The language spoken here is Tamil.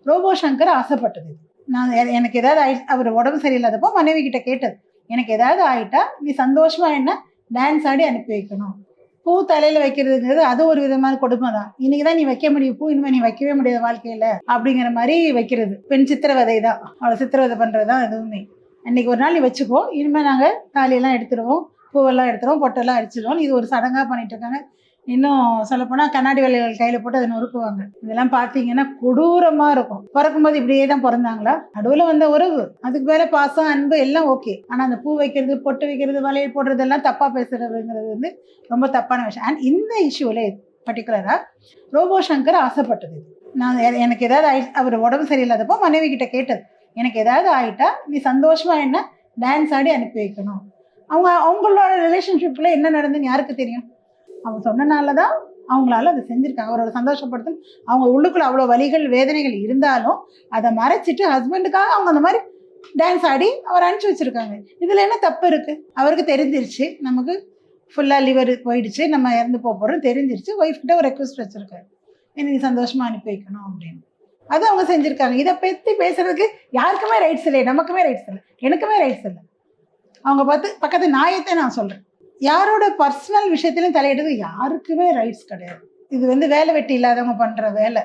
ரோபோ சங்கர் ஆசைப்பட்டது. நான் எனக்கு ஏதாவது அவர் உடம்பு சரியில்லாதப்போ மனைவி கிட்ட கேட்டது, எனக்கு ஏதாவது ஆயிட்டா நீ சந்தோஷமா என்ன டான்ஸ் ஆடி அனுப்பி வைக்கணும். பூ தலையில வைக்கிறதுங்கிறது அது ஒரு விதமான கொடுமை தான். இன்னைக்குதான் நீ வைக்க முடியும் பூ, இனிமே நீ வைக்கவே முடியாது வாழ்க்கையில அப்படிங்கிற மாதிரி வைக்கிறது. பெண் சித்திரவதை தான், அவளை சித்திரவதை பண்றதுதான் எதுவுமே. அன்னைக்கு ஒரு நாள் நீ வச்சுக்கோ, இனிமே நாங்க தாலியெல்லாம் எடுத்துருவோம், பூவெல்லாம் எடுத்துருவோம், பொட்டெல்லாம் அடிச்சிடுவோம். இது ஒரு சடங்கா பண்ணிட்டு இருக்காங்க. இன்னும் சொல்லப்போனால் கண்ணாடி வளையல் கையில் போட்டு அதை நொறுக்குவாங்க. இதெல்லாம் பார்த்தீங்கன்னா கொடூரமாக இருக்கும். பிறக்கும்போது இப்படியே தான் பிறந்தாங்களா? நடுவில் வந்த உறவு, அதுக்கு மேலே பாசம் அன்பு எல்லாம் ஓகே. ஆனால் அந்த பூ வைக்கிறது, பொட்டு வைக்கிறது, வளையல் போடுறதெல்லாம் தப்பாக பேசுறதுங்கிறது வந்து ரொம்ப தப்பான விஷயம். அண்ட் இந்த இஷ்யூவில் பர்டிகுலராக ரோபோ சங்கர் ஆசைப்பட்டது. நான் எனக்கு ஏதாவது அவர் உடம்பு சரியில்லாதப்போ மனைவி கிட்ட கேட்டது, எனக்கு ஏதாவது ஆயிட்டா நீ சந்தோஷமா என்ன டான்ஸ் ஆடி அனுப்பி வைக்கணும். அவங்களோட ரிலேஷன்ஷிப்பில் என்ன நடந்துன்னு யாருக்கு தெரியும்? அவங்க சொன்னனால தான் அவங்களால அதை செஞ்சுருக்காங்க. அவரோட சந்தோஷப்படுத்த அவங்க உள்ளுக்குள்ள அவ்வளோ வலிகள் வேதனைகள் இருந்தாலும் அதை மறைச்சிட்டு ஹஸ்பண்டுக்காக அவங்க அந்த மாதிரி டான்ஸ் ஆடி அவர் அனுப்பிச்சி வச்சுருக்காங்க. இதில் என்ன தப்பு இருக்குது? அவருக்கு தெரிஞ்சிருச்சு நமக்கு ஃபுல்லாக லிவர் போயிடுச்சு, நம்ம இறந்து போகிறோம் தெரிஞ்சிருச்சு. ஒய்ஃப் கிட்ட ஒரு ரெக்வஸ்ட் வச்சுருக்காரு, எனக்கு சந்தோஷமாக அனுப்பி வைக்கணும் அப்படின்னு. அது அவங்க செஞ்சுருக்காங்க. இதை பற்றி பேசுறதுக்கு யாருக்குமே ரைட்ஸ் இல்லை, நமக்குமே ரைட்ஸ் இல்லை, எனக்குமே ரைட்ஸ் இல்லை. அவங்க பக்கத்து நியாயத்தை நான் சொல்கிறேன். யாரோட பர்சனல் விஷயத்திலும் தலையிடுறது யாருக்குமே ரைட்ஸ் கிடையாது. இது வந்து வேலை வெட்டி இல்லாதவங்க பண்ற வேலை.